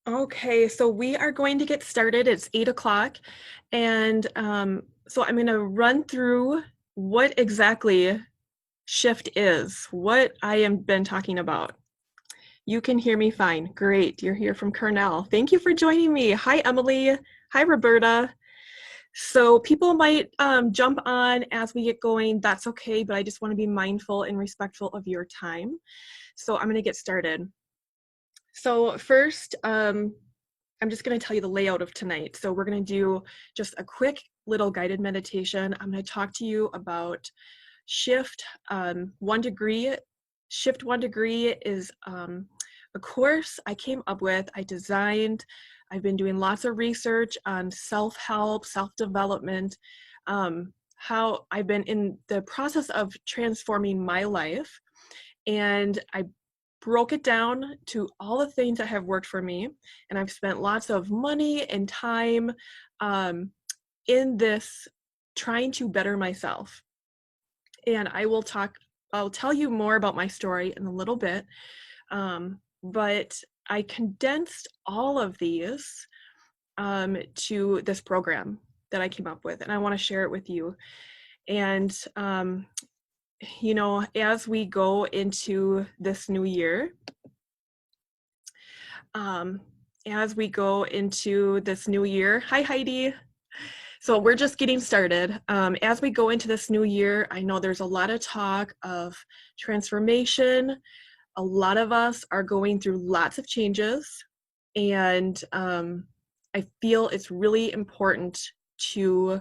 Okay, so we are going to get started. It's 8 o'clock. And so I'm going to run through what exactly shift is, what I have been talking about. You can hear me fine. Great. You're here from Cornell. Thank you for joining me. Hi, Emily. Hi, Roberta. So people might jump on as we get going. That's okay, but I just want to be mindful and respectful of your time. So I'm going to get started. So first, I'm just going to tell you the layout of tonight. So we're going to do just a quick little guided meditation. I'm going to talk to you about shift 1 degree. Shift 1 degree is a course I came up with, I designed. I've been doing lots of research on self-help, self-development, how I've been in the process of transforming my life. And I broke it down to all the things that have worked for me. And I've spent lots of money and time in this trying to better myself. And I'll tell you more about my story in a little bit. But I condensed all of these to this program that I came up with, and I want to share it with you. And as we go into this new year, hi Heidi. So we're just getting started. As we go into this new year, I know there's a lot of talk of transformation. A lot of us are going through lots of changes, and I feel it's really important to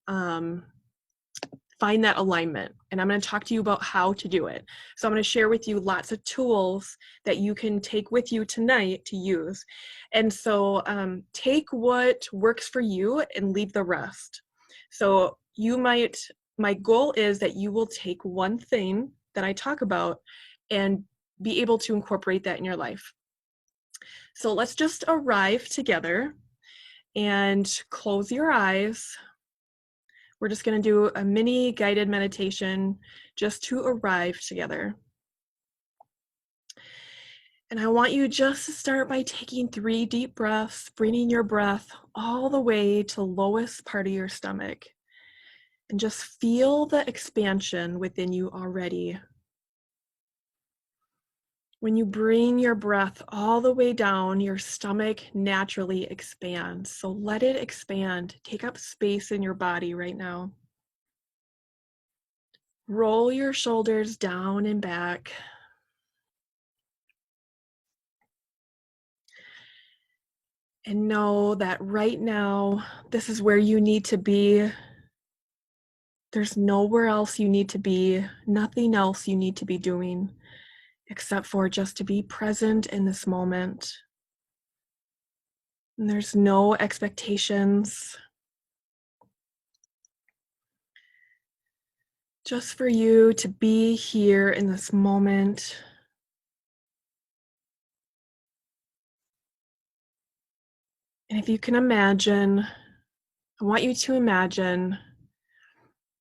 find that alignment. And I'm going to talk to you about how to do it. So I'm going to share with you lots of tools that you can take with you tonight to use. And so take what works for you and leave the rest. So my goal is that you will take one thing that I talk about and be able to incorporate that in your life. So let's just arrive together and close your eyes. We're just going to do a mini guided meditation just to arrive together. And I want you just to start by taking 3 deep breaths, bringing your breath all the way to the lowest part of your stomach. And just feel the expansion within you already. When you bring your breath all the way down, your stomach naturally expands. So let it expand. Take up space in your body right now. Roll your shoulders down and back. And know that right now, this is where you need to be. There's nowhere else you need to be, nothing else you need to be doing, except for just to be present in this moment. And there's no expectations. Just for you to be here in this moment. And if you can imagine, I want you to imagine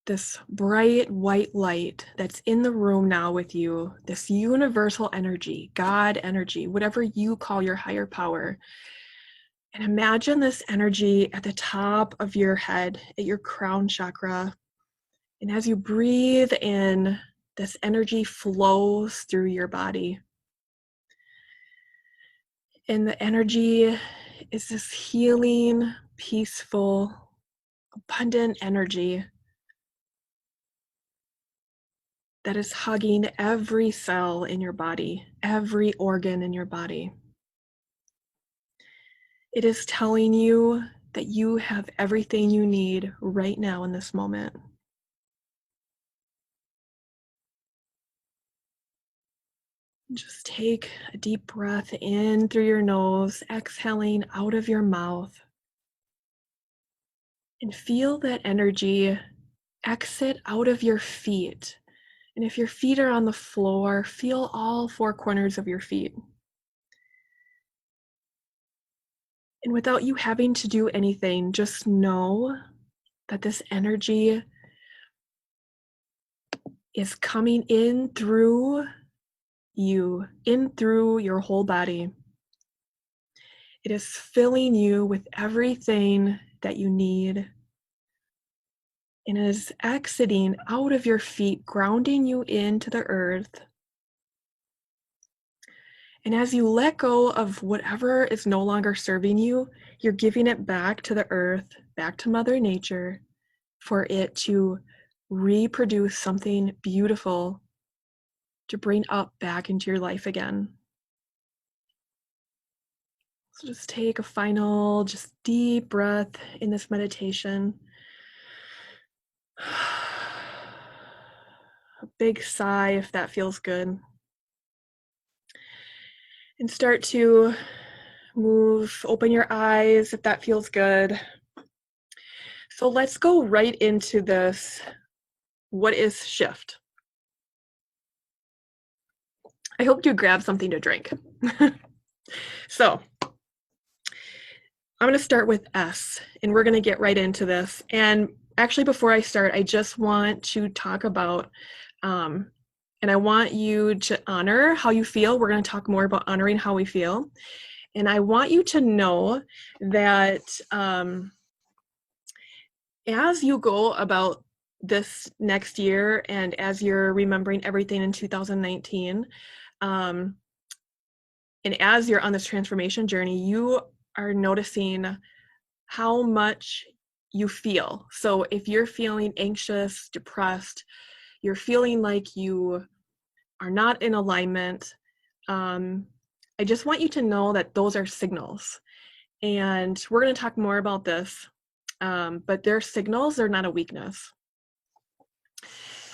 this bright white light that's in the room now with you, this universal energy, God energy, whatever you call your higher power. And imagine this energy at the top of your head, at your crown chakra. And as you breathe in, this energy flows through your body. And the energy is this healing, peaceful, abundant energy that is hugging every cell in your body, every organ in your body. It is telling you that you have everything you need right now in this moment. Just take a deep breath in through your nose, exhaling out of your mouth. And feel that energy exit out of your feet. And if your feet are on the floor, feel all 4 corners of your feet. And without you having to do anything, just know that this energy is coming in through you, in through your whole body. It is filling you with everything that you need, and is exiting out of your feet, grounding you into the earth. And as you let go of whatever is no longer serving you, you're giving it back to the earth, back to Mother Nature, for it to reproduce something beautiful to bring up back into your life again. So just take a final, just deep breath in this meditation. A big sigh if that feels good. And start to open your eyes if that feels good. So let's go right into this. What is shift? I hope you grab something to drink. So I'm going to start with S, and we're going to get right into this. And actually, before I start, I just want to talk about, and I want you to honor how you feel. We're going to talk more about honoring how we feel. And I want you to know that as you go about this next year, and as you're remembering everything in 2019, and as you're on this transformation journey, you are noticing how much you feel. So if you're feeling anxious, depressed, you're feeling like you are not in alignment, I just want you to know that those are signals. And we're going to talk more about this, but they're signals, they're not a weakness.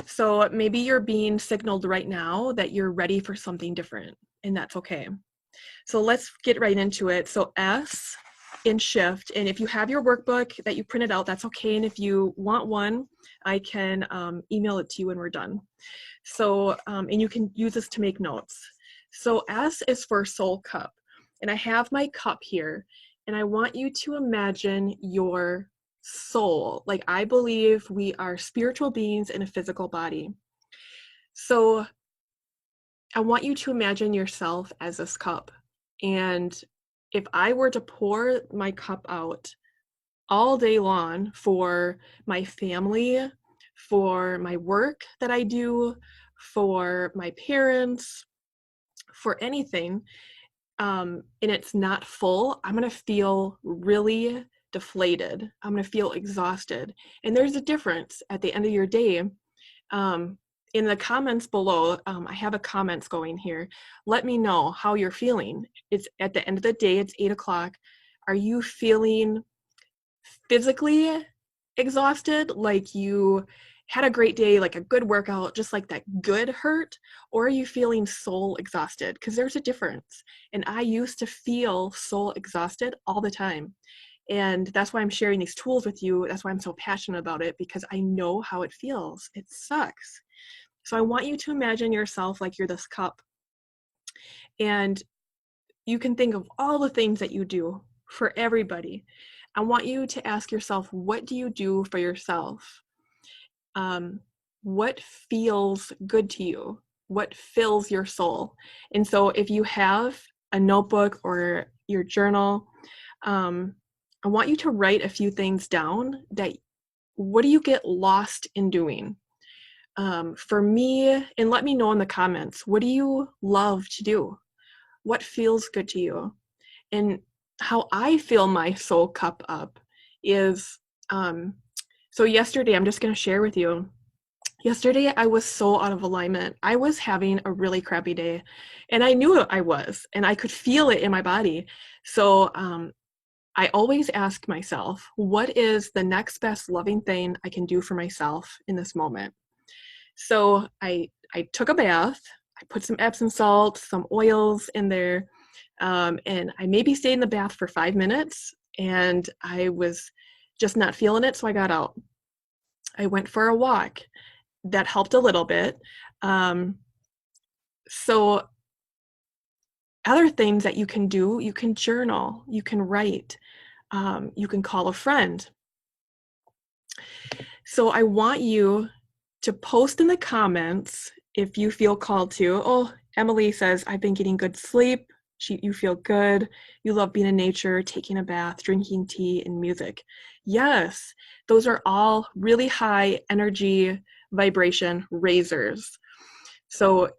So maybe you're being signaled right now that you're ready for something different, and that's okay. So let's get right into it. So S in shift, and if you have your workbook that you printed out, that's okay. And if you want one, I can email it to you when we're done. So, and you can use this to make notes. So S is for soul cup, and I have my cup here, and I want you to imagine your soul. Like, I believe we are spiritual beings in a physical body. So I want you to imagine yourself as this cup. And if I were to pour my cup out all day long for my family, for my work that I do, for my parents, for anything, and it's not full, I'm going to feel really deflated. I'm going to feel exhausted. And there's a difference at the end of your day. In the comments below, I have a comments going here. Let me know how you're feeling. It's at the end of the day, it's 8 o'clock. Are you feeling physically exhausted, like you had a great day, like a good workout, just like that good hurt? Or are you feeling soul exhausted? Because there's a difference. And I used to feel soul exhausted all the time. And that's why I'm sharing these tools with you. That's why I'm so passionate about it, because I know how it feels. It sucks. So I want you to imagine yourself like you're this cup. And you can think of all the things that you do for everybody. I want you to ask yourself, what do you do for yourself? What feels good to you? What fills your soul? And so if you have a notebook or your journal, I want you to write a few things down. That what do you get lost in doing? For me, and let me know in the comments, what do you love to do? What feels good to you? And how I fill my soul cup up is, so yesterday, I'm just going to share with you. Yesterday, I was so out of alignment. I was having a really crappy day, and I knew I was, and I could feel it in my body. So I always ask myself, what is the next best loving thing I can do for myself in this moment? So I took a bath. I put some Epsom salt, some oils in there, and I maybe stayed in the bath for 5 minutes, and I was just not feeling it, so I got out. I went for a walk. That helped a little bit. So other things that you can do, you can journal, you can write, you can call a friend. So I want you to post in the comments if you feel called to. Oh, Emily says, I've been getting good sleep. You feel good. You love being in nature, taking a bath, drinking tea, and music. Yes, those are all really high energy vibration raisers. So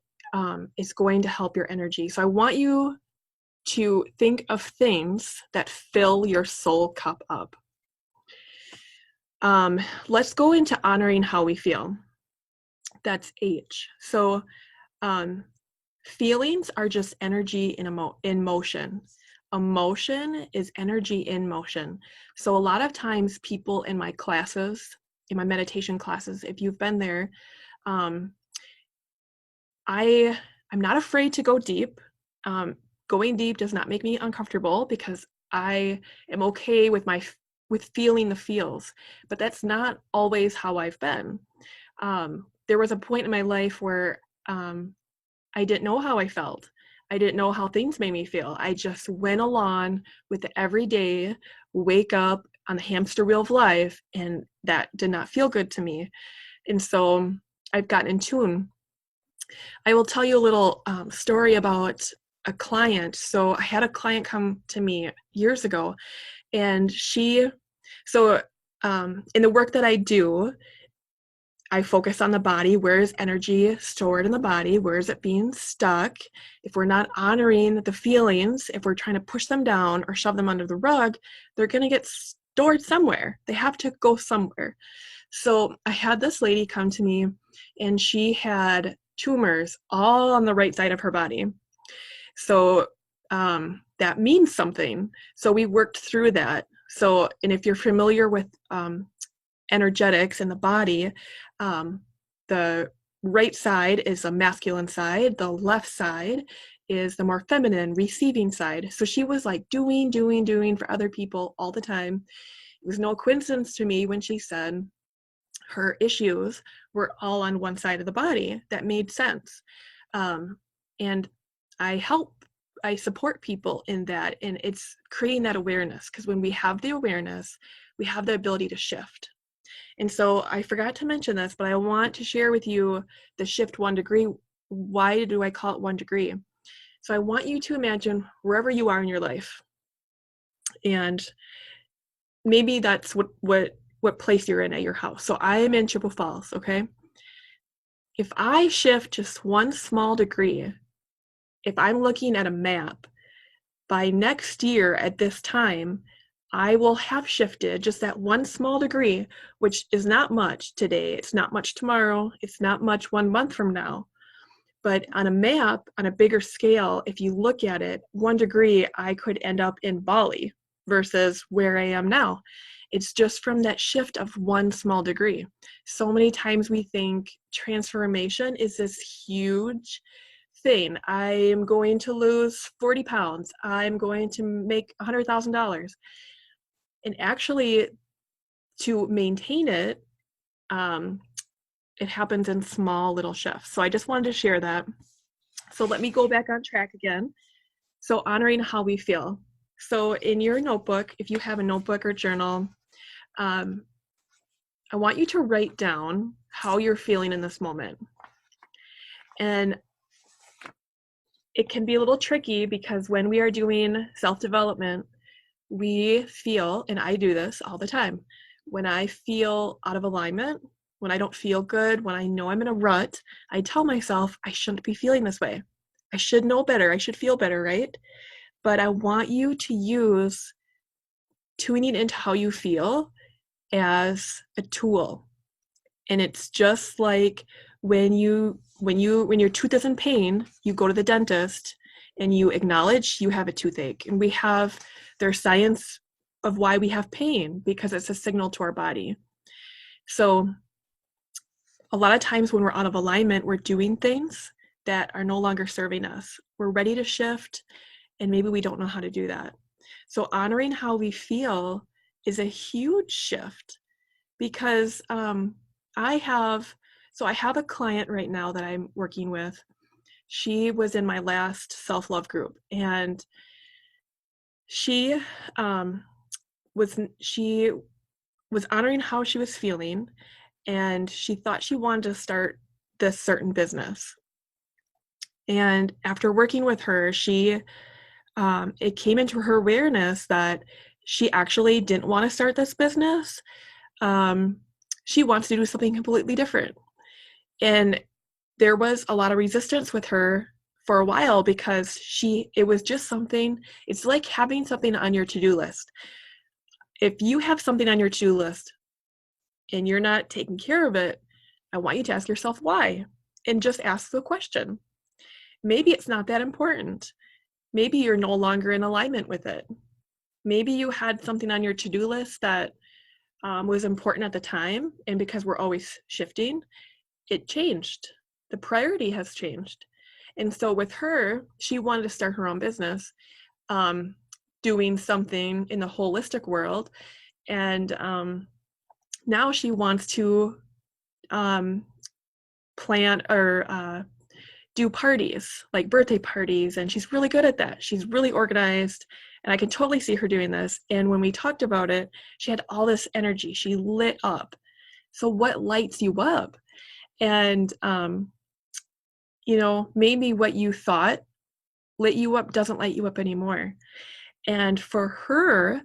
it's going to help your energy. So I want you to think of things that fill your soul cup up. Let's go into honoring how we feel. That's H. So feelings are just energy in motion. Emotion is energy in motion. So a lot of times people in my classes, in my meditation classes, if you've been there, I'm not afraid to go deep. Going deep does not make me uncomfortable because I am okay with feeling the feels, but that's not always how I've been. There was a point in my life where I didn't know how I felt. I didn't know how things made me feel. I just went along with the everyday wake up on the hamster wheel of life, and that did not feel good to me. And so I've gotten in tune. I will tell you a little story about a client. So I had a client come to me years ago, and in the work that I do, I focus on the body. Where is energy stored in the body? Where is it being stuck? If we're not honoring the feelings, if we're trying to push them down or shove them under the rug, they're going to get stored somewhere. They have to go somewhere. So I had this lady come to me, and she had tumors all on the right side of her body. So that means something. So we worked through that. So, and if you're familiar with energetics in the body, the right side is a masculine side, the left side is the more feminine receiving side. So she was like doing for other people all the time. It was no coincidence to me when she said her issues were all on one side of the body. That made sense. And I support people in that, and it's creating that awareness, because when we have the awareness, we have the ability to shift. And so I forgot to mention this, but I want to share with you the shift 1 degree. Why do I call it 1 degree? So I want you to imagine wherever you are in your life, and maybe that's what place you're in at your house. So I am in Chippewa Falls, okay? If I shift just 1 small degree, if I'm looking at a map, by next year at this time, I will have shifted just that 1 small degree, which is not much today. It's not much tomorrow. It's not much 1 month from now. But on a map, on a bigger scale, if you look at it, 1 degree, I could end up in Bali versus where I am now. It's just from that shift of 1 small degree. So many times we think transformation is this huge thing. I am going to lose 40 pounds. I'm going to make $100,000. And actually, to maintain it, it happens in small little shifts. So I just wanted to share that. So let me go back on track again. So honoring how we feel. So in your notebook, if you have a notebook or journal, I want you to write down how you're feeling in this moment. And it can be a little tricky because when we are doing self-development, we feel, and I do this all the time, when I feel out of alignment, when I don't feel good, when I know I'm in a rut, I tell myself I shouldn't be feeling this way. I should know better. I should feel better, right? But I want you to use tuning into how you feel as a tool. And it's just like when your tooth is in pain, you go to the dentist and you acknowledge you have a toothache. And there's science of why we have pain, because it's a signal to our body. So a lot of times when we're out of alignment, we're doing things that are no longer serving us. We're ready to shift, and maybe we don't know how to do that. So honoring how we feel is a huge shift, because I have a client right now that I'm working with. She was in my last self-love group, and she was honoring how she was feeling, and she thought she wanted to start this certain business. And after working with her, she it came into her awareness that she actually didn't want to start this business. She wants to do something completely different. And there was a lot of resistance with her for a while because it was just something, it's like having something on your to-do list. If you have something on your to-do list and you're not taking care of it, I want you to ask yourself why, and just ask the question. Maybe it's not that important. Maybe you're no longer in alignment with it. Maybe you had something on your to-do list that was important at the time, and because we're always shifting, it changed. The priority has changed. And so with her, she wanted to start her own business, doing something in the holistic world. And now she wants to plan or do parties, like birthday parties, and she's really good at that. She's really organized, and I can totally see her doing this. And when we talked about it, she had all this energy. She lit up. So what lights you up? And maybe what you thought lit you up doesn't light you up anymore. And for her,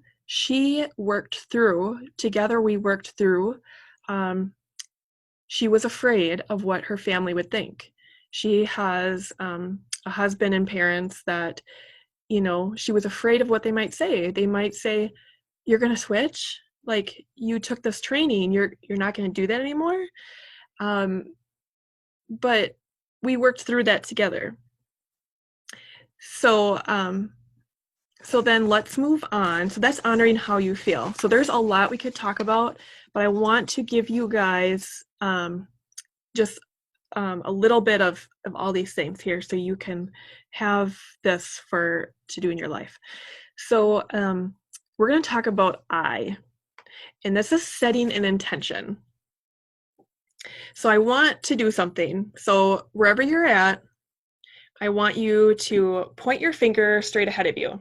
together we worked through, she was afraid of what her family would think. She has a husband and parents that, she was afraid of what they might say. They might say, "You're going to switch? Like, you took this training, you're not going to do that anymore?" But we worked through that together. So then let's move on. So that's honoring how you feel. So there's a lot we could talk about, but I want to give you guys just a little bit of all these things here so you can have this to do in your life. So we're going to talk about I, and this is setting an intention. So I want to do something. So wherever you're at, I want you to point your finger straight ahead of you.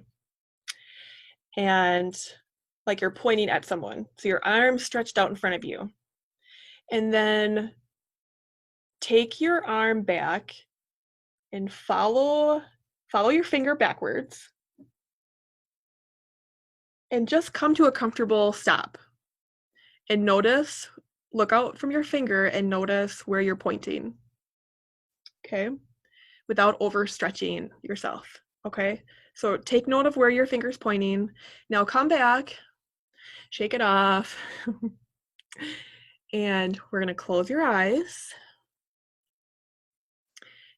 And like you're pointing at someone. So your arm stretched out in front of you. And then take your arm back and follow your finger backwards. And just come to a comfortable stop. And look out from your finger and notice where you're pointing. Okay? Without overstretching yourself. Okay? So take note of where your finger's pointing. Now come back, shake it off, and we're going to close your eyes.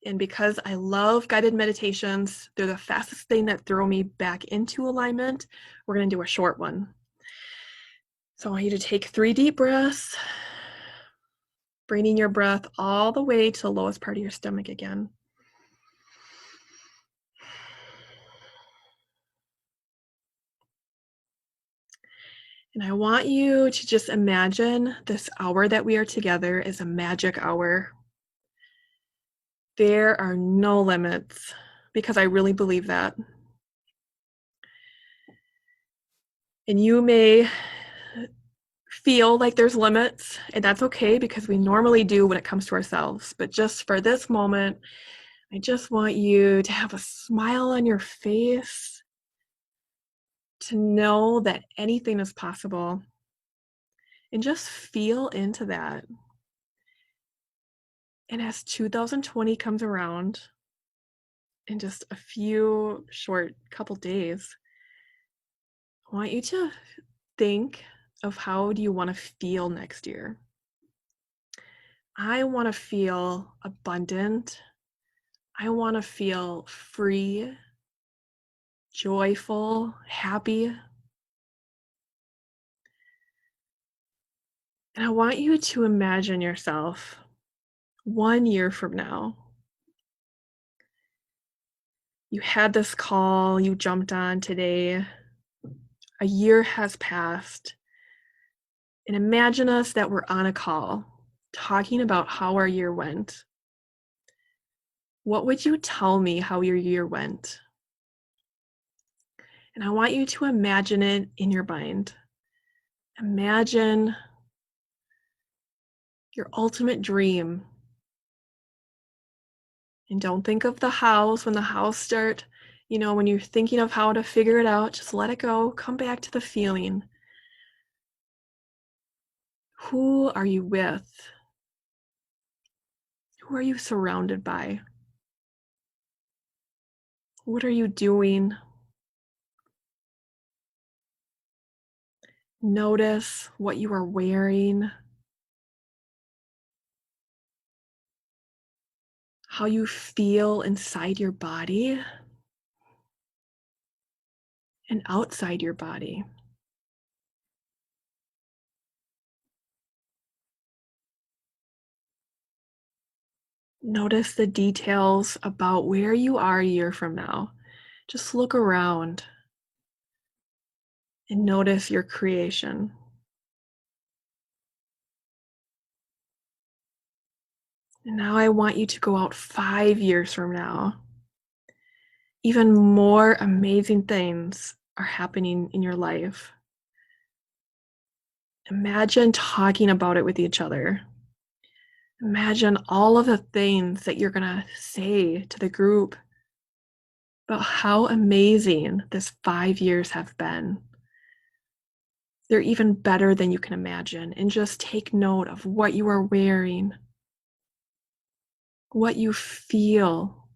And because I love guided meditations, they're the fastest thing that throw me back into alignment, we're going to do a short one. So I want you to take 3 deep breaths, bringing your breath all the way to the lowest part of your stomach again. And I want you to just imagine this hour that we are together is a magic hour. There are no limits, because I really believe that. And you may feel like there's limits, and that's okay, because we normally do when it comes to ourselves. But just for this moment, I just want you to have a smile on your face, to know that anything is possible, and just feel into that. And as 2020 comes around, in just a few short couple days, I want you to think of how do you want to feel next year. I want to feel abundant. I want to feel free, joyful, happy. And I want you to imagine yourself 1 year from now. You had this call you jumped on today. A year has passed. And imagine us that we're on a call talking about how our year went. What would you tell me how your year went? And I want you to imagine it in your mind. Imagine your ultimate dream. And don't think of the house when the house start You know, when you're thinking of how to figure it out, just let it go. Come back to the feeling. Who are you with? Who are you surrounded by? What are you doing? Notice what you are wearing, how you feel inside your body and outside your body. Notice the details about where you are a year from now. Just look around and notice your creation. And now I want you to go out 5 years from now. Even more amazing things are happening in your life. Imagine talking about it with each other. Imagine all of the things that you're going to say to the group about how amazing this 5 years have been. They're even better than you can imagine. And just take note of what you are wearing, what you feel.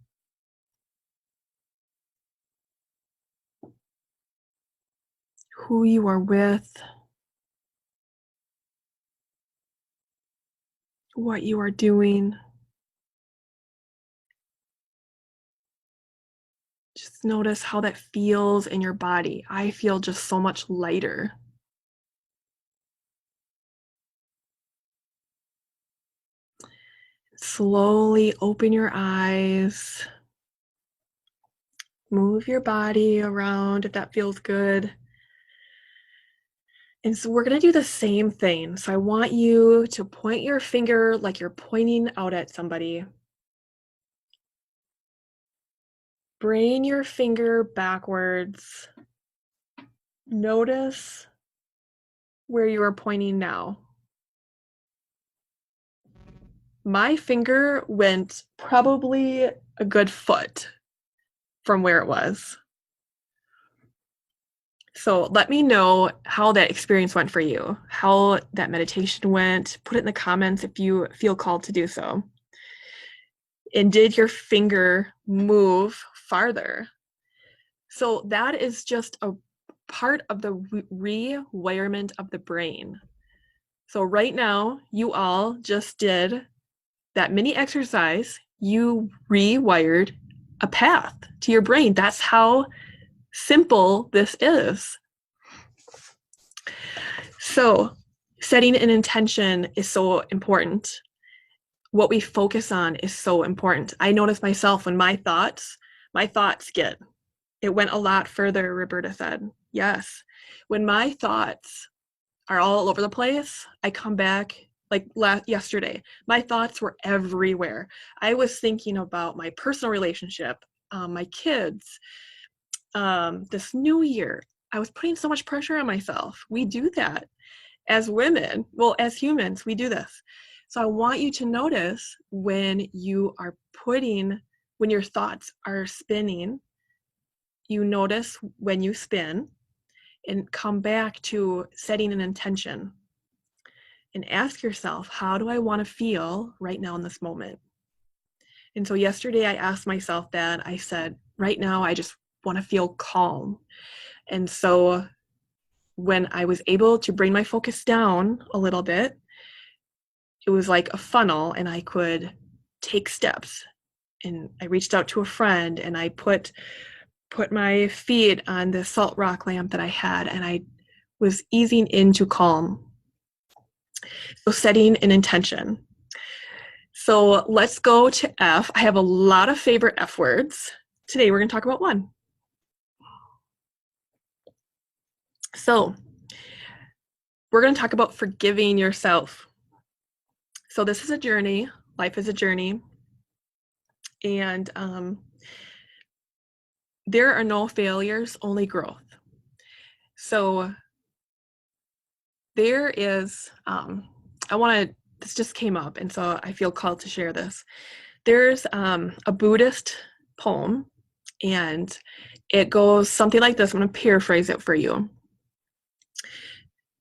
Who you are with, what you are doing. Just notice how that feels in your body. I feel just so much lighter. Slowly open your eyes. Move your body around if that feels good. And so we're going to do the same thing. So I want you to point your finger like you're pointing out at somebody. Bring your finger backwards. Notice where you are pointing now. My finger went probably a good foot from where it was. So let me know how that experience went for you, how that meditation went. Put it in the comments if you feel called to do so. And did your finger move farther? So that is just a part of the rewirement of the brain. So right now, you all just did that mini exercise. You rewired a path to your brain. That's how simple this is. So setting an intention is so important. What we focus on is so important. I notice myself when my thoughts it went a lot further, Roberta said. Yes. When my thoughts are all over the place, I come back like yesterday. My thoughts were everywhere. I was thinking about my personal relationship, my kids, this new year. I was putting so much pressure on myself. We do that as women. Well, as humans, we do this. So I want you to notice when you are when your thoughts are spinning, you notice when you spin and come back to setting an intention and ask yourself, how do I want to feel right now in this moment? And so yesterday I asked myself that. I said, right now I just want to feel calm. And so when I was able to bring my focus down a little bit, it was like a funnel and I could take steps. And I reached out to a friend and I put my feet on the salt rock lamp that I had, and I was easing into calm. So setting an intention. So let's go to F. I have a lot of favorite F words. Today we're going to talk about one. So we're going to talk about forgiving yourself. So this is a journey. Life is a journey. And there are no failures, only growth. So there is, this just came up, and so I feel called to share this. There's a Buddhist poem And it goes something like this. I'm going to paraphrase it for you.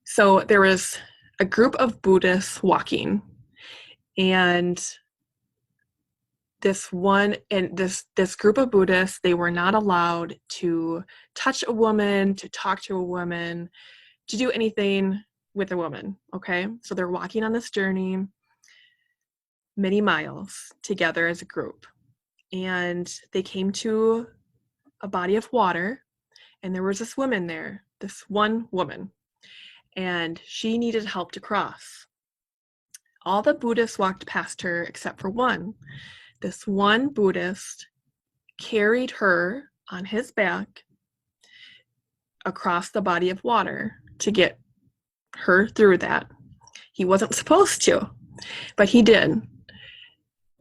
So there was a group of Buddhists walking, and this group of Buddhists, they were not allowed to touch a woman, to talk to a woman, to do anything with a woman. Okay, so they're walking on this journey many miles together as a group, and they came to a body of water, and there was this woman there, this one woman, and she needed help to cross. All the Buddhists walked past her except for one. This one Buddhist carried her on his back across the body of water to get her through that. He wasn't supposed to, but he did.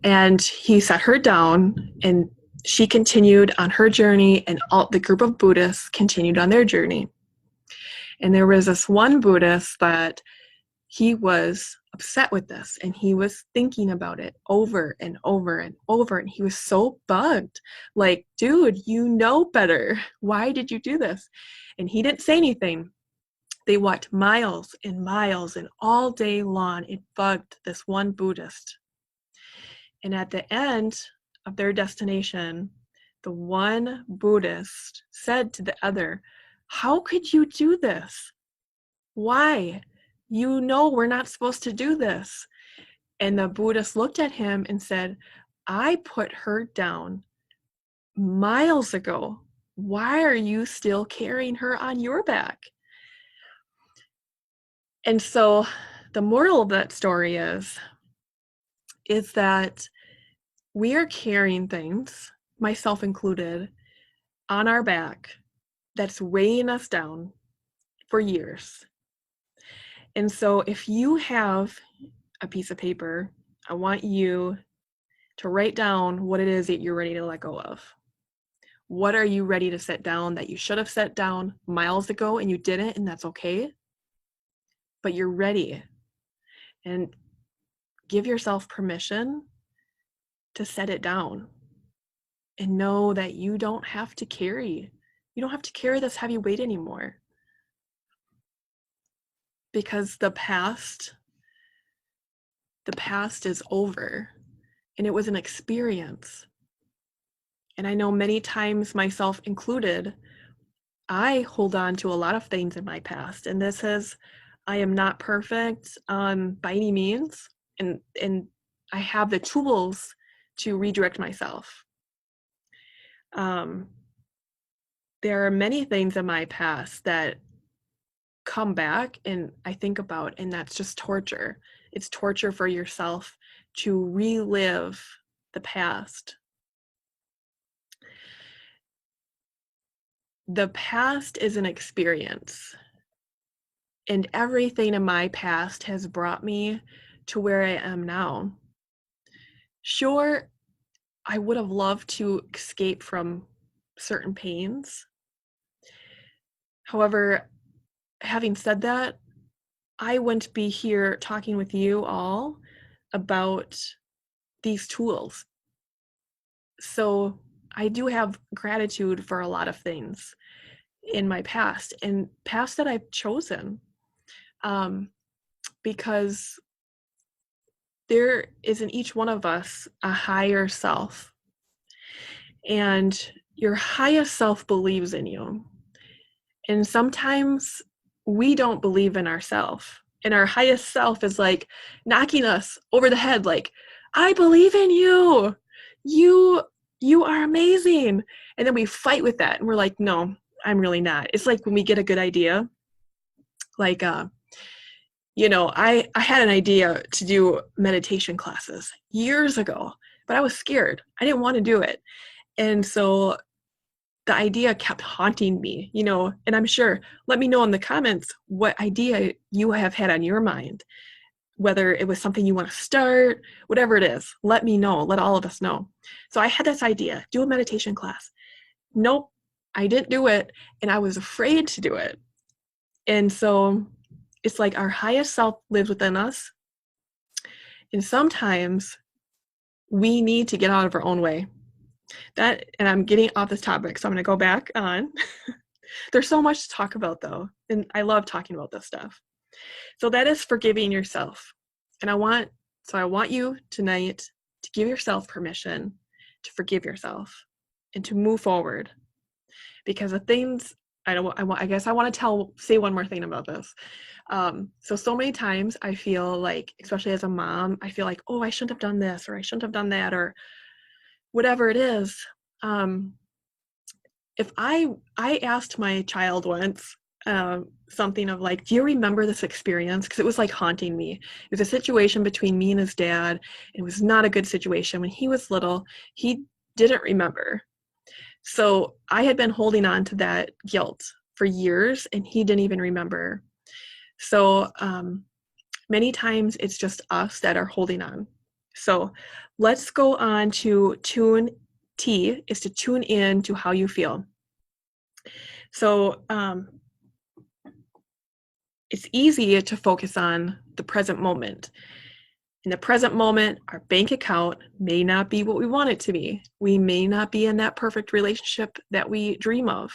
And he set her down, and she continued on her journey, and all the group of Buddhists continued on their journey. And there was this one Buddhist that he was upset with this, and he was thinking about it over and over and over, and he was so bugged. Like, dude, you know better. Why did you do this? And he didn't say anything. They walked miles and miles, and all day long it bugged this one Buddhist. And at the end of their destination, the one Buddhist said to the other, "How could you do this? Why? You know we're not supposed to do this." And the Buddhist looked at him and said, "I put her down miles ago. Why are you still carrying her on your back?" And so the moral of that story is that we are carrying things, myself included, on our back that's weighing us down for years. And so if you have a piece of paper, I want you to write down what it is that you're ready to let go of. What are you ready to set down that you should have set down miles ago and you didn't, and that's okay? But you're ready. And give yourself permission to set it down. And know that you don't have to carry this heavy weight anymore. Because the past is over, and it was an experience. And I know many times, myself included, I hold on to a lot of things in my past, and I am not perfect by any means, and I have the tools to redirect myself. There are many things in my past that come back and I think about, and that's just torture. It's torture for yourself to relive the past. The past is an experience, and everything in my past has brought me to where I am now. Sure, I would have loved to escape from certain pains. However, having said that, I wouldn't be here talking with you all about these tools. So I do have gratitude for a lot of things in my past, and past that I've chosen, because there is in each one of us a higher self, and your highest self believes in you. And sometimes we don't believe in ourselves, and our highest self is like knocking us over the head, like, "I believe in you. You are amazing." And then we fight with that, and we're like, "No, I'm really not." It's like when we get a good idea, like I had an idea to do meditation classes years ago, but I was scared. I didn't want to do it. And so the idea kept haunting me, and I'm sure, let me know in the comments what idea you have had on your mind, whether it was something you want to start, whatever it is, let me know, let all of us know. So I had this idea, do a meditation class. Nope, I didn't do it, and I was afraid to do it. And so it's like our highest self lives within us, and sometimes we need to get out of our own way. That, and I'm getting off this topic, so I'm going to go back on. There's so much to talk about, though, and I love talking about this stuff. So that is forgiving yourself. And I want you tonight to give yourself permission to forgive yourself and to move forward. Because the things I guess I want to say one more thing about this. So many times I feel like, especially as a mom, I feel like, oh, I shouldn't have done this, or I shouldn't have done that, or whatever it is. If I asked my child once, something of like, do you remember this experience? Because it was like haunting me. It was a situation between me and his dad. It was not a good situation. When he was little, he didn't remember. So I had been holding on to that guilt for years, and he didn't even remember. So many times it's just us that are holding on. So let's go on to tune T, is to tune in to how you feel. So it's easy to focus on the present moment. In the present moment, our bank account may not be what we want it to be. We may not be in that perfect relationship that we dream of,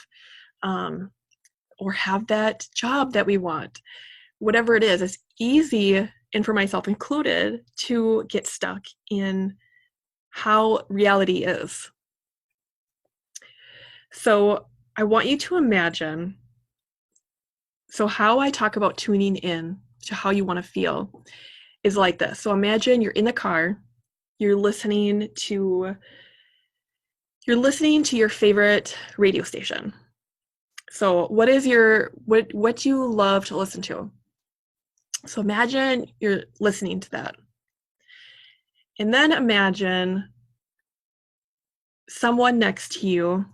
or have that job that we want. Whatever it is, it's easy, and for myself included, to get stuck in how reality is. So I want you to imagine, so how I talk about tuning in to how you want to feel is like this. So imagine you're in the car, you're listening to your favorite radio station. So what do you love to listen to? So imagine you're listening to that. And then imagine someone next to you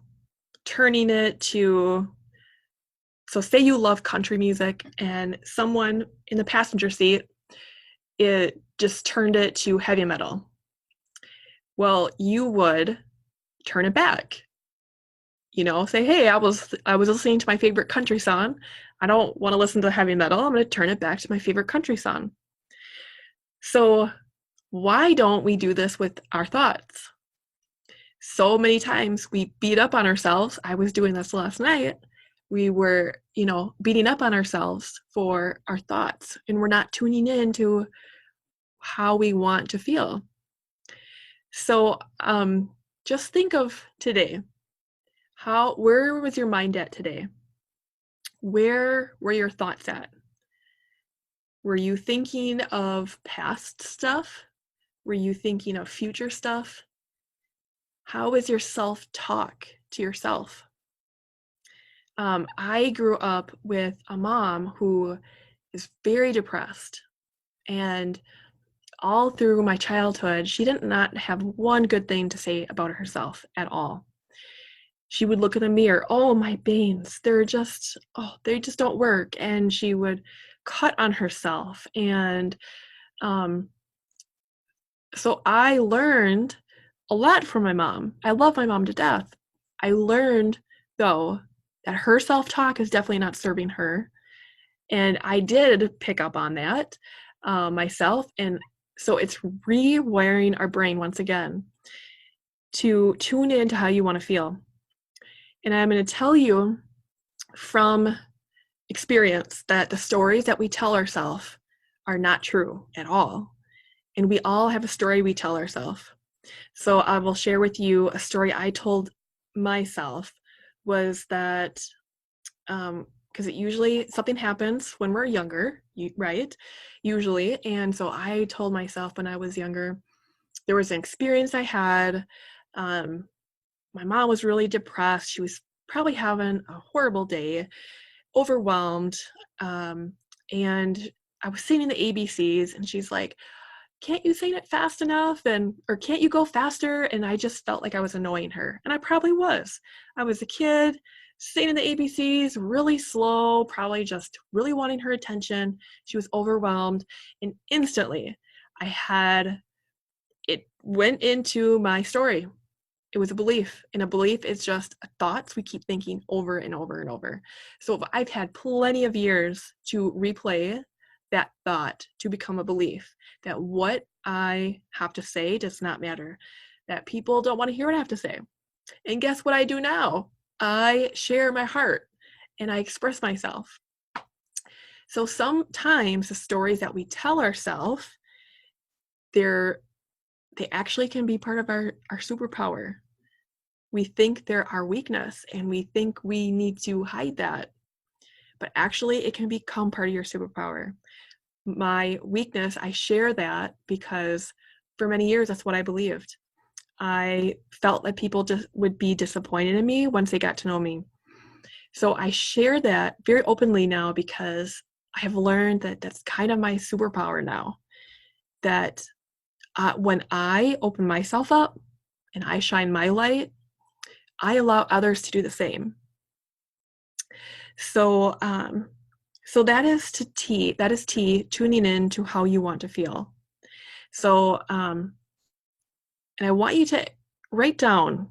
turning it to, so say you love country music, and someone in the passenger seat, it just turned it to heavy metal. Well, you would turn it back. Say, hey, I was listening to my favorite country song. I don't want to listen to heavy metal. I'm going to turn it back to my favorite country song. So why don't we do this with our thoughts? So many times we beat up on ourselves. I was doing this last night. We were, beating up on ourselves for our thoughts, and we're not tuning in to how we want to feel. So just think of today. Where was your mind at today? Where were your thoughts at? Were you thinking of past stuff? Were you thinking of future stuff? How is your self-talk to yourself? I grew up with a mom who is very depressed, and all through my childhood, she did not have one good thing to say about herself at all. She would look in the mirror, oh, my veins, they just don't work. And she would cut on herself. And so I learned a lot from my mom. I love my mom to death. I learned, though, that her self-talk is definitely not serving her. And I did pick up on that myself. And so it's rewiring our brain once again to tune in to how you want to feel. And I'm going to tell you from experience that the stories that we tell ourselves are not true at all. And we all have a story we tell ourselves. So I will share with you a story I told myself, was that because it usually, something happens when we're younger, right? Usually. And so I told myself when I was younger, there was an experience I had. My mom was really depressed. She was probably having a horrible day, overwhelmed. And I was singing the ABCs, and she's like, can't you sing it fast enough? Or can't you go faster? And I just felt like I was annoying her. And I probably was. I was a kid singing the ABCs really slow, probably just really wanting her attention. She was overwhelmed. And instantly it went into my story. It was a belief, and a belief is just thoughts we keep thinking over and over and over. So I've had plenty of years to replay that thought to become a belief that what I have to say does not matter. that people don't want to hear what I have to say. And guess what I do now? I share my heart and I express myself. So sometimes the stories that we tell ourselves, they actually can be part of our superpower. We think they're our weakness and we think we need to hide that. But actually, it can become part of your superpower. My weakness, I share that because for many years, that's what I believed. I felt that people just would be disappointed in me once they got to know me. So I share that very openly now because I have learned that that's kind of my superpower now. That when I open myself up and I shine my light, I allow others to do the same. So, so that is T. That is T, tuning in to how you want to feel. So, and I want you to write down,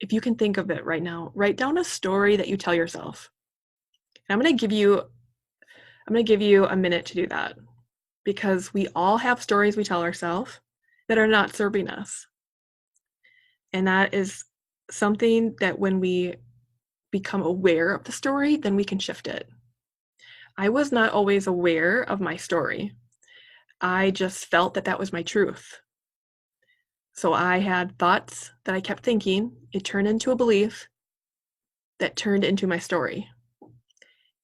if you can think of it right now, write down a story that you tell yourself. And I'm going to give you a minute to do that because we all have stories we tell ourselves that are not serving us. And that is something that when we become aware of the story, then we can shift it. I was not always aware of my story. I just felt that that was my truth. So I had thoughts that I kept thinking. It turned into a belief that turned into my story.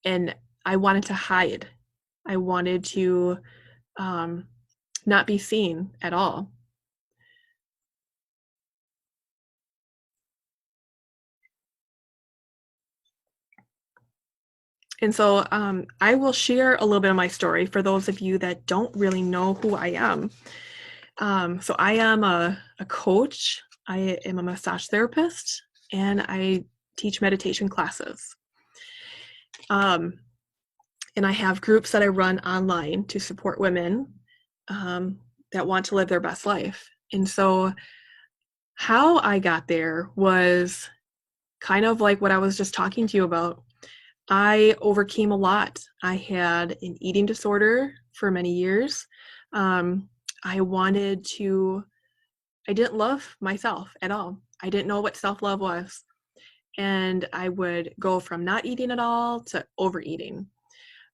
And I wanted to hide. I wanted to not be seen at all. And so I will share a little bit of my story for those of you that don't really know who I am. So I am a coach, I am a massage therapist, and I teach meditation classes. And I have groups that I run online to support women that want to live their best life. And so how I got there was kind of like what I was just talking to you about. I overcame a lot. I had an eating disorder for many years. I didn't love myself at all. I didn't know what self-love was. And I would go from not eating at all to overeating.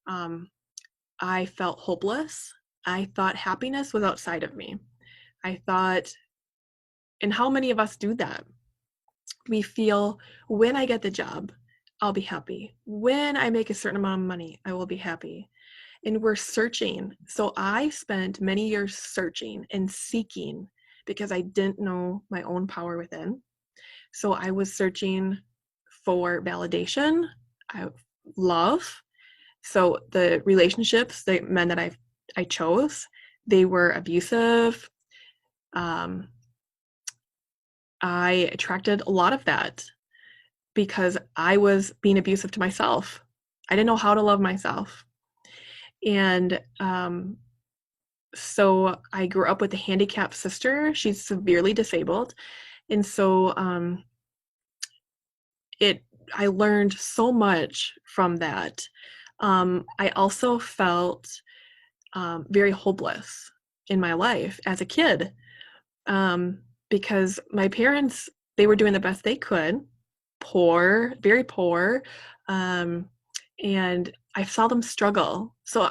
I felt hopeless. I thought happiness was outside of me. I thought, and how many of us do that? We feel when I get the job, I'll be happy. When I make a certain amount of money, I will be happy. And we're searching. So I spent many years searching and seeking because I didn't know my own power within. So I was searching for validation, love. So the relationships, the men that I chose, they were abusive. I attracted a lot of that because I was being abusive to myself. I didn't know how to love myself. And so I grew up with a handicapped sister. She's severely disabled. And so I learned so much from that. I also felt very hopeless in my life as a kid because my parents, they were doing the best they could, poor, very poor, and I saw them struggle. So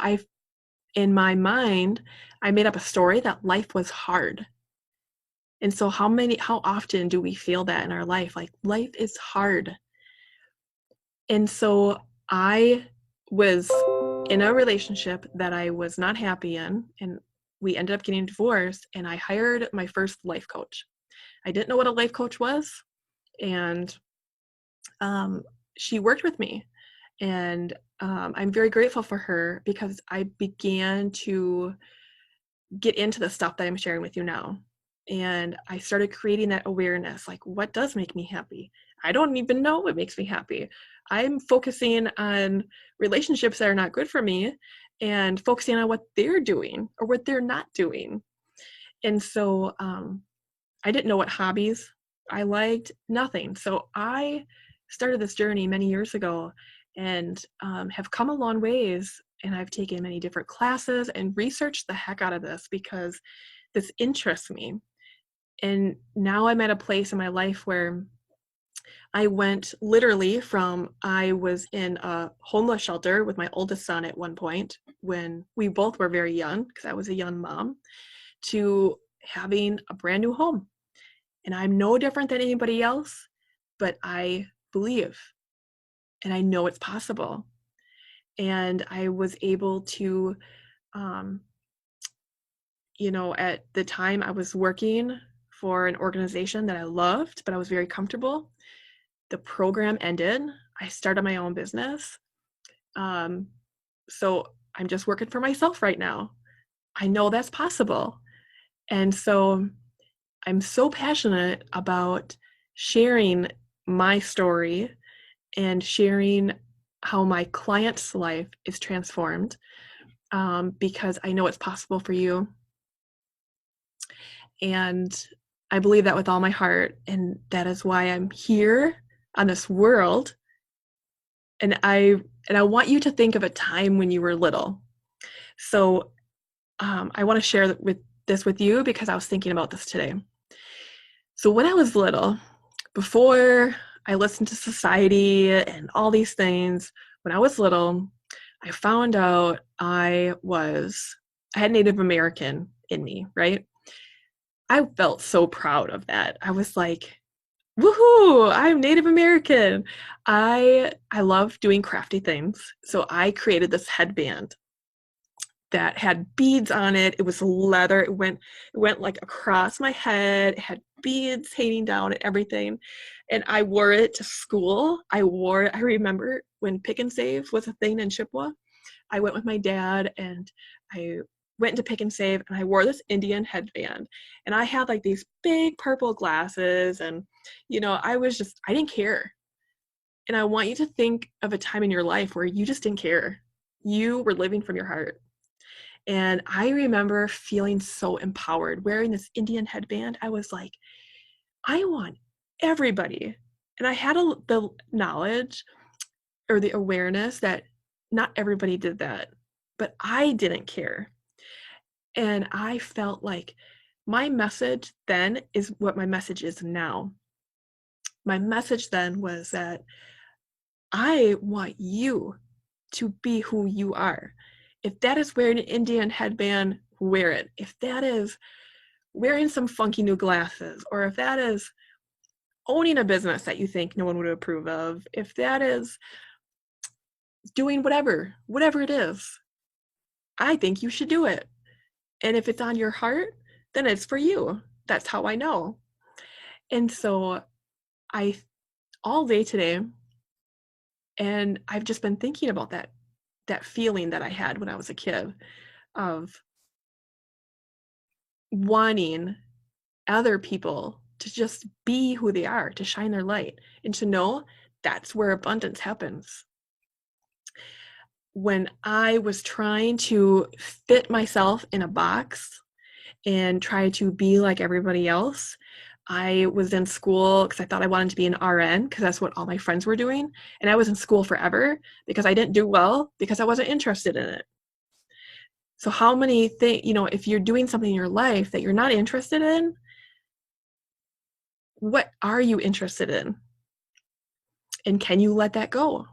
in my mind, I made up a story that life was hard. And so how often do we feel that in our life? Like life is hard. And so I was in a relationship that I was not happy in, and we ended up getting divorced, and I hired my first life coach. I didn't know what a life coach was, and she worked with me. And I'm very grateful for her because I began to get into the stuff that I'm sharing with you now. And I started creating that awareness, like what does make me happy? I don't even know what makes me happy. I'm focusing on relationships that are not good for me and focusing on what they're doing or what they're not doing. And so I didn't know what hobbies I liked, nothing. So I started this journey many years ago and have come a long ways. And I've taken many different classes and researched the heck out of this because this interests me. And now I'm at a place in my life where I went literally from I was in a homeless shelter with my oldest son at one point when we both were very young, because I was a young mom, to having a brand new home. And I'm no different than anybody else, but I believe and I know it's possible. And I was able to, um, at the time I was working for an organization that I loved, but I was very comfortable. The program ended. I started my own business. Um, so I'm just working for myself right now. I know that's possible. And so I'm so passionate about sharing my story and sharing how my client's life is transformed, because I know it's possible for you. And I believe that with all my heart. And that is why I'm here on this world. And I want you to think of a time when you were little. So I want to share this with you because I was thinking about this today. So when I was little, before I listened to society and all these things, when I was little, I found out I had Native American in me, right? I felt so proud of that. I was like, woohoo, I'm Native American. I love doing crafty things. So I created this headband that had beads on it. It was leather. It went like across my head. It had beads hanging down and everything. And I wore it to school. I remember when Pick and Save was a thing in Chippewa. I went with my dad and I went into Pick and Save and I wore this Indian headband. And I had like these big purple glasses and I didn't care. And I want you to think of a time in your life where you just didn't care. You were living from your heart. And I remember feeling so empowered wearing this Indian headband. I was like, I want everybody. And I had the knowledge or the awareness that not everybody did that, but I didn't care. And I felt like my message then is what my message is now. My message then was that I want you to be who you are. If that is wearing an Indian headband, wear it. If that is wearing some funky new glasses, or if that is owning a business that you think no one would approve of, if that is doing whatever it is, I think you should do it. And if it's on your heart, then it's for you. That's how I know. And so I, all day today, and I've just been thinking about that feeling that I had when I was a kid of wanting other people to just be who they are, to shine their light, and to know that's where abundance happens. When I was trying to fit myself in a box and try to be like everybody else, I was in school because I thought I wanted to be an RN because that's what all my friends were doing. And I was in school forever because I didn't do well because I wasn't interested in it. So how many things, if you're doing something in your life that you're not interested in, what are you interested in? And can you let that go?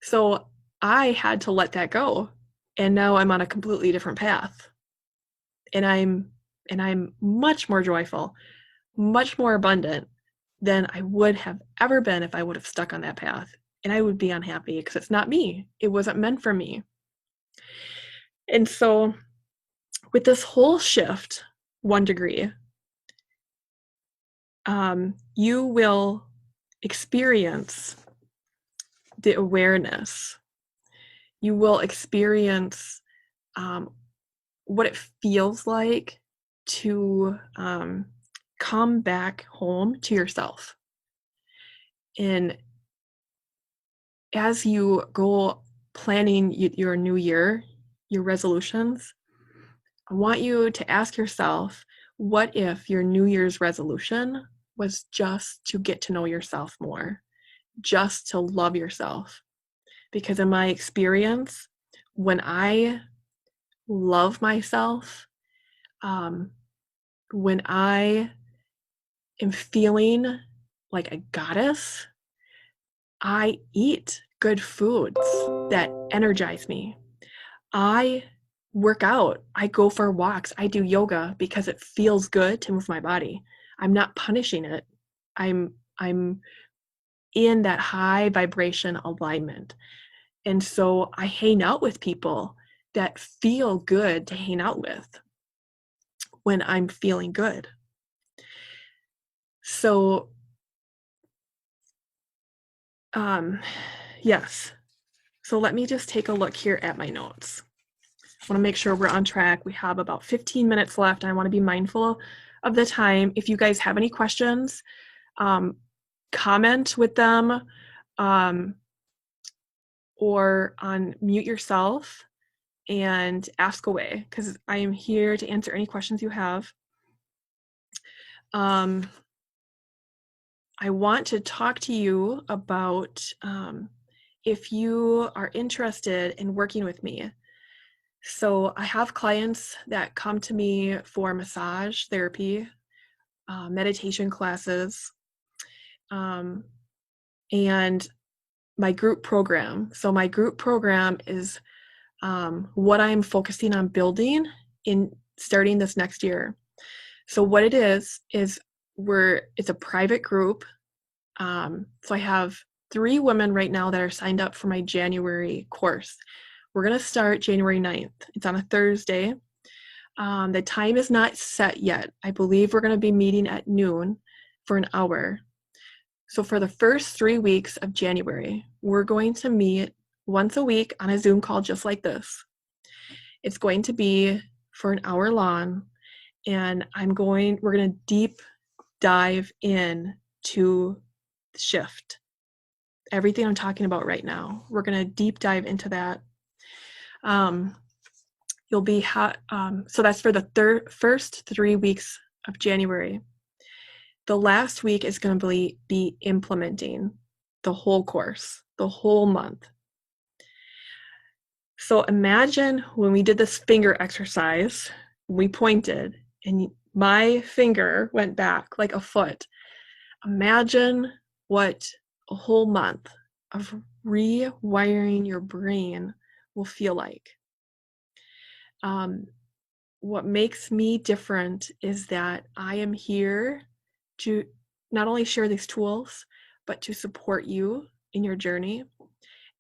So I had to let that go. And now I'm on a completely different path. And I'm much more joyful, much more abundant than I would have ever been if I would have stuck on that path. And I would be unhappy because it's not me. It wasn't meant for me. And so with this whole shift, 1 degree, you will experience the awareness. You will experience what it feels like to come back home to yourself. And as you go planning your new year, your resolutions, I want you to ask yourself, what if your New Year's resolution was just to get to know yourself more, just to love yourself? Because in my experience, when I love myself, when I am feeling like a goddess, I eat good foods that energize me. I work out. I go for walks. I do yoga because it feels good to move my body. I'm not punishing it. I'm in that high vibration alignment. And so I hang out with people that feel good to hang out with when I'm feeling good. So yes. So let me just take a look here at my notes. I want to make sure we're on track. We have about 15 minutes left. I want to be mindful of the time. If you guys have any questions, comment with them, or mute yourself and ask away, because I am here to answer any questions you have. I want to talk to you about if you are interested in working with me. So I have clients that come to me for massage therapy, meditation classes, and my group program. So my group program is what I'm focusing on building in starting this next year. So what it is it's a private group. So I have 3 women right now that are signed up for my January course. We're going to start January 9th. It's on a Thursday. The time is not set yet. I believe we're going to be meeting at noon for an hour. So for the first 3 weeks of January, we're going to meet once a week on a Zoom call just like this. It's going to be for an hour long, and we're going to deep dive in to the shift. Everything I'm talking about right now, we're going to deep dive into that. You'll be so that's for the first 3 weeks of January. The last week is going to be implementing the whole course, the whole month. So imagine when we did this finger exercise, we pointed and my finger went back like a foot. Imagine what a whole month of rewiring your brain will feel like. What makes me different is that I am here to not only share these tools, but to support you in your journey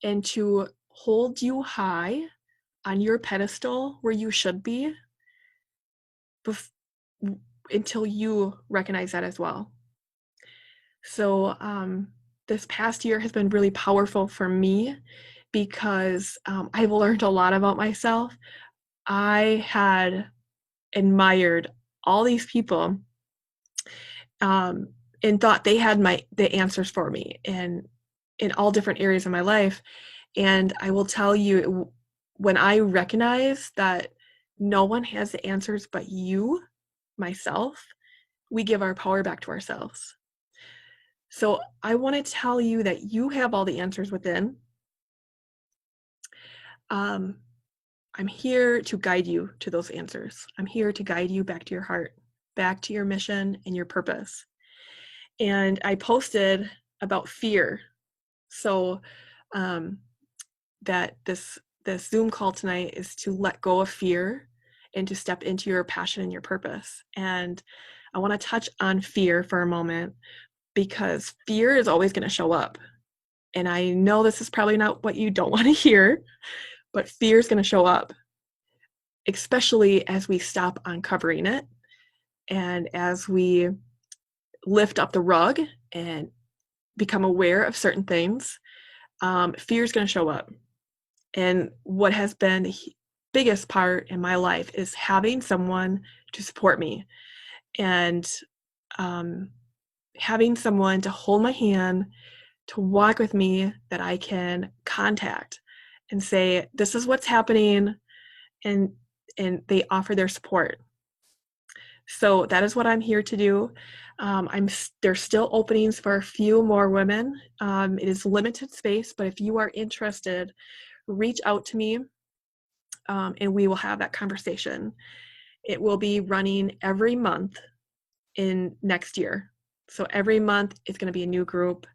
and to hold you high on your pedestal where you should be until you recognize that as well. So this past year has been really powerful for me because I've learned a lot about myself. I had admired all these people and thought they had the answers for me in all different areas of my life. And I will tell you, when I recognize that no one has the answers but you, myself, we give our power back to ourselves. So I want to tell you that you have all the answers within. I'm here to guide you to those answers. I'm here to guide you back to your heart, back to your mission and your purpose. And I posted about fear. So that this Zoom call tonight is to let go of fear and to step into your passion and your purpose. And I want to touch on fear for a moment because fear is always going to show up. And I know this is probably not what you don't want to hear, but fear is going to show up, especially as we stop uncovering it and as we lift up the rug and become aware of certain things. Fear is going to show up. And what has been the biggest part in my life is having someone to support me and having someone to hold my hand, to walk with me, that I can contact and say, this is what's happening, and they offer their support. So that is what I'm here to do. There's still openings for a few more women. It is limited space, but if you are interested, reach out to me and we will have that conversation. It will be running every month in next year. So every month it's going to be a new group,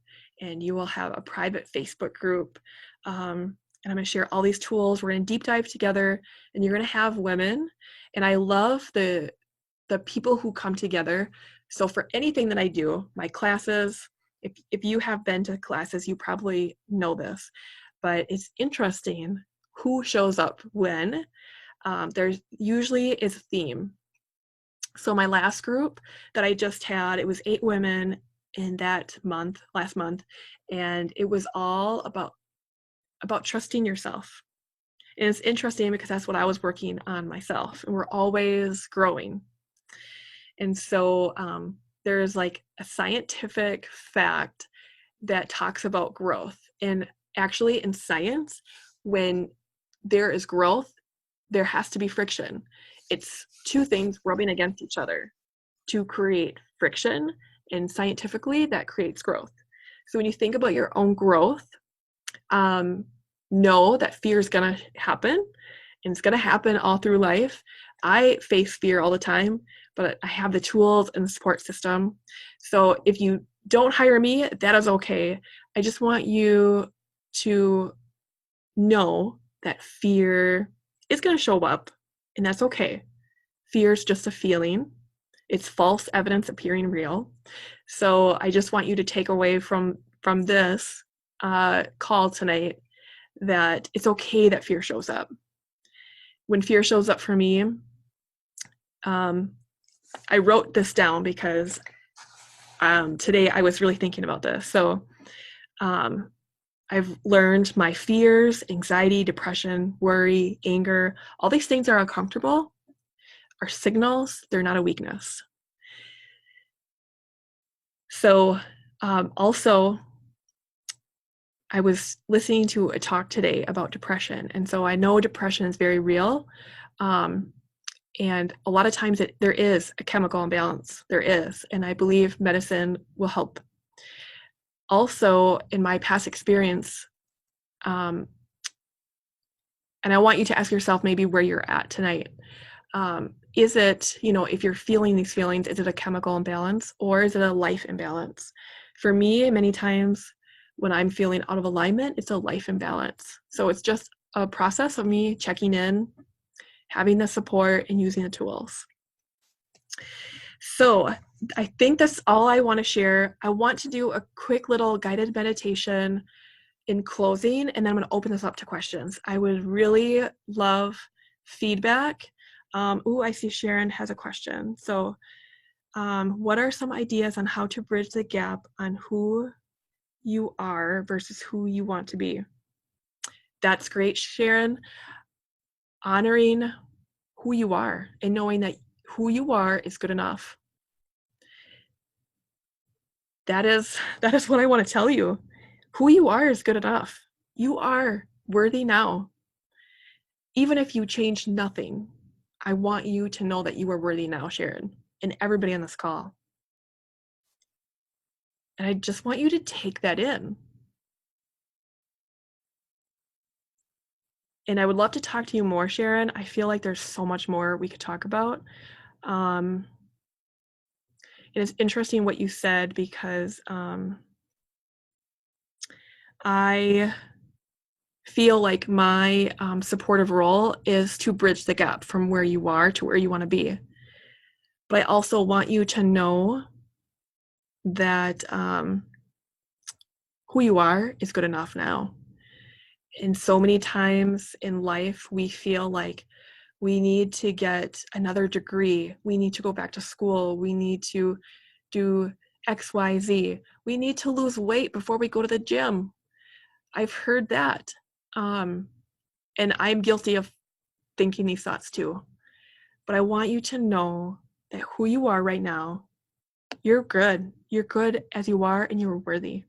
and you will have a private Facebook group. And I'm going to share all these tools. We're going to deep dive together, and you're going to have women. And I love the people who come together. So for anything that I do, my classes, if you have been to classes, you probably know this, but it's interesting who shows up when. There's usually is a theme. So my last group that I just had, it was 8 women in that month, last month, and it was all about trusting yourself. And it's interesting because that's what I was working on myself, and we're always growing. And so there's like a scientific fact that talks about growth. And actually in science, when there is growth, there has to be friction. It's two things rubbing against each other to create friction, and scientifically that creates growth. So when you think about your own growth, know that fear is going to happen, and it's going to happen all through life. I face fear all the time, but I have the tools and the support system. So if you don't hire me, that is okay. I just want you to know that fear is going to show up, and that's okay. Fear is just a feeling. It's false evidence appearing real. So I just want you to take away from this call tonight that it's okay that fear shows up. When fear shows up for me, I wrote this down because today I was really thinking about this. So I've learned my fears, anxiety, depression, worry, anger, all these things are uncomfortable, are signals, they're not a weakness. So also, I was listening to a talk today about depression, and so I know depression is very real, and a lot of times there is a chemical imbalance. There is, and I believe medicine will help. Also, in my past experience, and I want you to ask yourself maybe where you're at tonight. Is it, if you're feeling these feelings, is it a chemical imbalance or is it a life imbalance? For me, many times when I'm feeling out of alignment, it's a life imbalance. So it's just a process of me checking in, having the support, and using the tools. So I think that's all I want to share. I want to do a quick little guided meditation in closing, and then I'm going to open this up to questions. I would really love feedback. I see Sharon has a question. So what are some ideas on how to bridge the gap on who you are versus who you want to be? That's great, Sharon. Honoring who you are and knowing that who you are is good enough. That is what I want to tell you. Who you are is good enough. You are worthy now. Even if you change nothing, I want you to know that you are worthy now, Sharon, and everybody on this call. And I just want you to take that in. And I would love to talk to you more, Sharon. I feel like there's so much more we could talk about. And it's interesting what you said because I feel like my supportive role is to bridge the gap from where you are to where you want to be. But I also want you to know that who you are is good enough now. And so many times in life, we feel like we need to get another degree. We need to go back to school. We need to do X, Y, Z. We need to lose weight before we go to the gym. I've heard that. And I'm guilty of thinking these thoughts too. But I want you to know that who you are right now, you're good. You're good as you are, and you're worthy.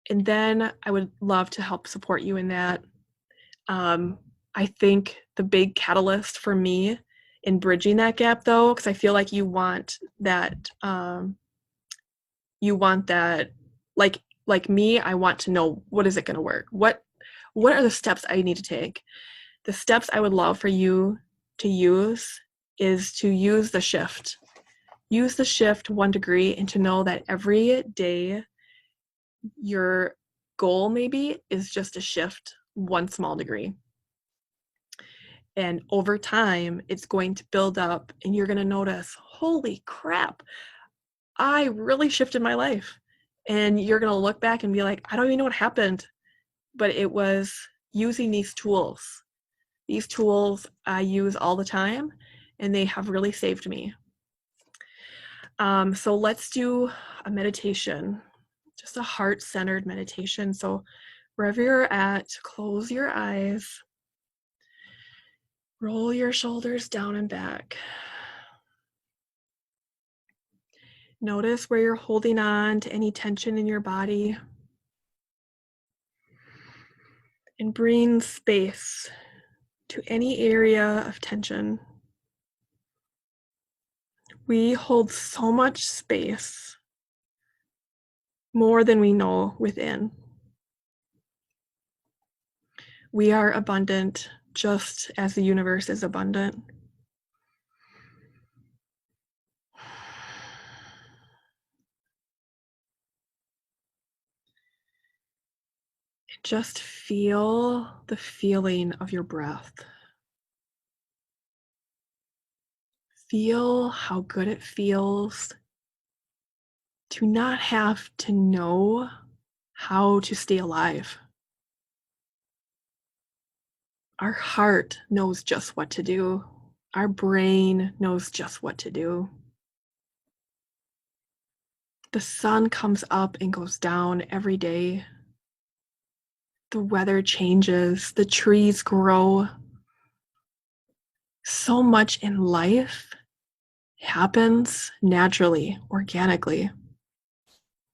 And then I would love to help support you in that. I think the big catalyst for me in bridging that gap, though, because I feel like you want that, like me, I want to know, what is it going to work? What are the steps I need to take? The steps I would love for you to use is to use the shift. use the shift 1 degree and to know that every day your goal maybe is just to shift 1 small degree. And over time, it's going to build up and you're going to notice, holy crap, I really shifted my life. And you're going to look back and be like, I don't even know what happened, but it was using these tools. These tools I use all the time, and they have really saved me. So let's do a meditation, just a heart-centered meditation. So wherever you're at, close your eyes, roll your shoulders down and back. Notice where you're holding on to any tension in your body. And bring space to any area of tension. We hold so much space, more than we know within. We are abundant, just as the universe is abundant. Just feel the feeling of your breath. Feel how good it feels to not have to know how to stay alive. Our heart knows just what to do. Our brain knows just what to do. The sun comes up and goes down every day. The weather changes, the trees grow. So much in life happens naturally, organically,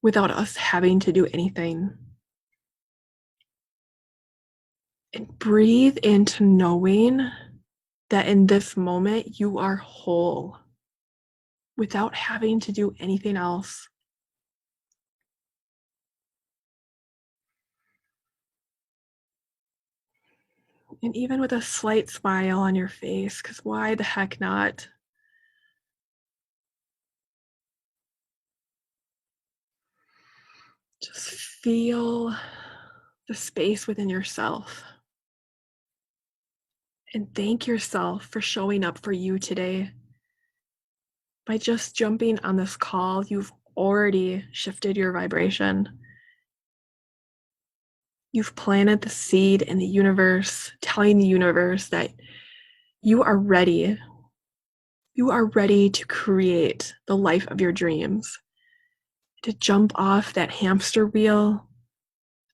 without us having to do anything. And breathe into knowing that in this moment you are whole without having to do anything else. And even with a slight smile on your face, because why the heck not? Just feel the space within yourself. And thank yourself for showing up for you today. By just jumping on this call, you've already shifted your vibration. You've planted the seed in the universe, telling the universe that you are ready. You are ready to create the life of your dreams, to jump off that hamster wheel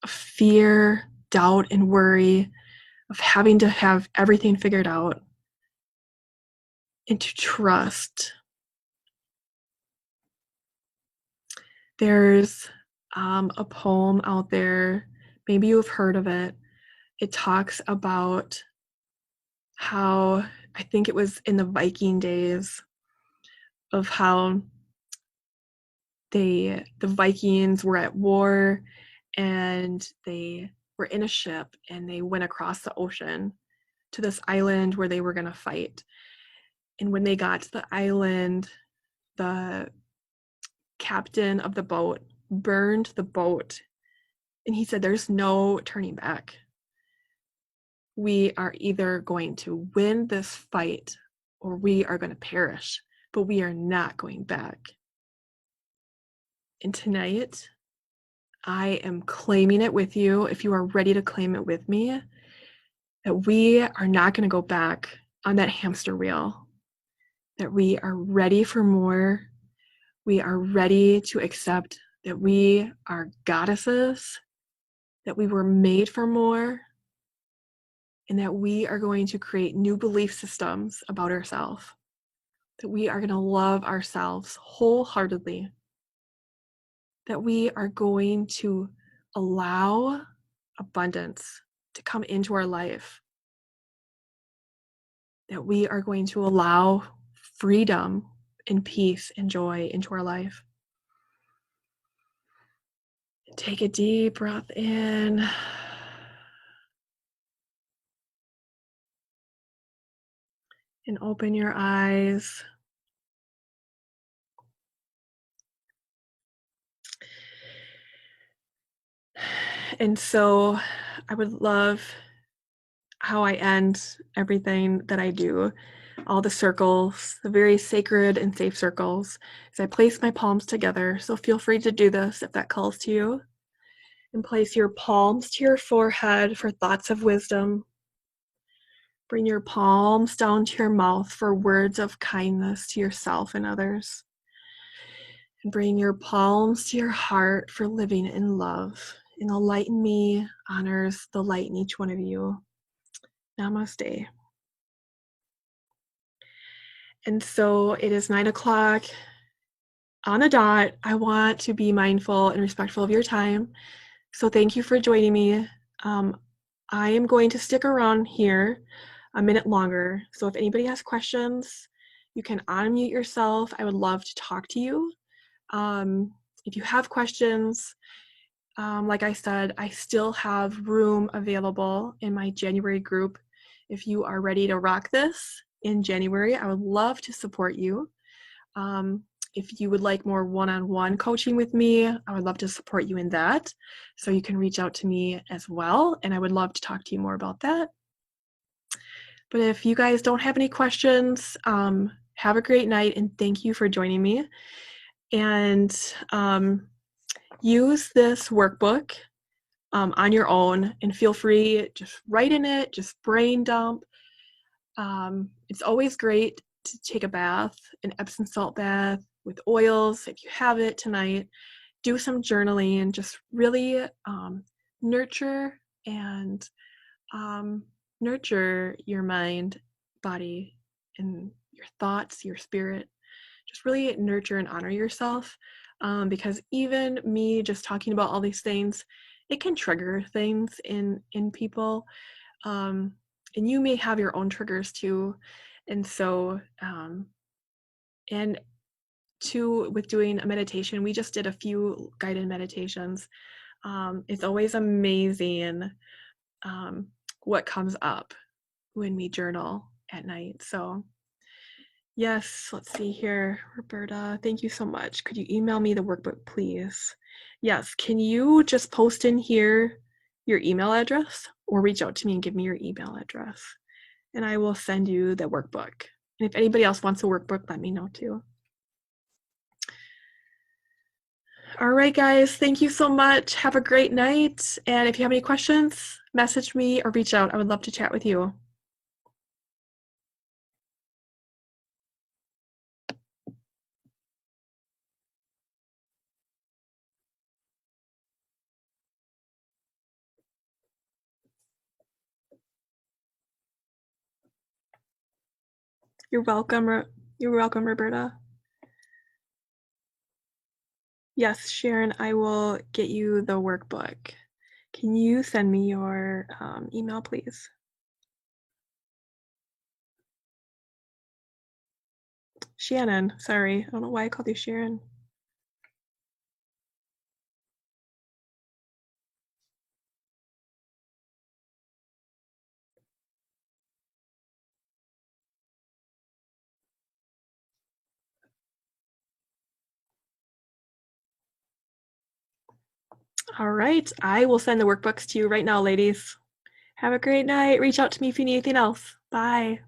of fear, doubt, and worry, of having to have everything figured out, and to trust. There's a poem out there, maybe you've heard of it. It talks about how, I think it was in the Viking days, of how the Vikings were at war and they were in a ship and they went across the ocean to this island where they were going to fight. And when they got to the island, the captain of the boat burned the boat. And he said, there's no turning back. We are either going to win this fight or we are going to perish, but we are not going back. And tonight, I am claiming it with you, if you are ready to claim it with me, that we are not going to go back on that hamster wheel, that we are ready for more. We are ready to accept that we are goddesses, that we were made for more, and that we are going to create new belief systems about ourselves, that we are going to love ourselves wholeheartedly, that we are going to allow abundance to come into our life, that we are going to allow freedom and peace and joy into our life. Take a deep breath in. And open your eyes. And so I would love how I end everything that I do, all the circles, the very sacred and safe circles, as I place my palms together. So feel free to do this if that calls to you. And place your palms to your forehead for thoughts of wisdom. Bring your palms down to your mouth for words of kindness to yourself and others. And bring your palms to your heart for living in love. And the light in me honors the light in each one of you. Namaste. And so it is 9 o'clock on the dot. I want to be mindful and respectful of your time. So thank you for joining me. I am going to stick around here a minute longer. So if anybody has questions, you can unmute yourself. I would love to talk to you. If you have questions, like I said, I still have room available in my January group. If you are ready to rock this in January, I would love to support you. If you would like more one-on-one coaching with me, I would love to support you in that. So you can reach out to me as well, and I would love to talk to you more about that. But if you guys don't have any questions, have a great night, and thank you for joining me. And use this workbook on your own, and feel free, just write in it, just brain dump. It's always great to take a bath, an Epsom salt bath with oils. If you have it tonight, do some journaling and just really nurture and nurture your mind, body, and your thoughts, your spirit. Just really nurture and honor yourself, because even me just talking about all these things, it can trigger things in people. And you may have your own triggers too. And so, and two, with doing a meditation, we just did a few guided meditations. It's always amazing what comes up when we journal at night. So yes, let's see here, Roberta, thank you so much. Could you email me the workbook, please? Yes, can you just post in here your email address, or reach out to me and give me your email address, and I will send you the workbook. And if anybody else wants a workbook, let me know too. All right, guys, thank you so much. Have a great night. And if you have any questions, message me or reach out. I would love to chat with you. You're welcome. You're welcome, Roberta. Yes, Sharon, I will get you the workbook. Can you send me your email, please? Shannon, sorry. I don't know why I called you Sharon. All right, I will send the workbooks to you right now, ladies. Have a great night. Reach out to me if you need anything else. Bye.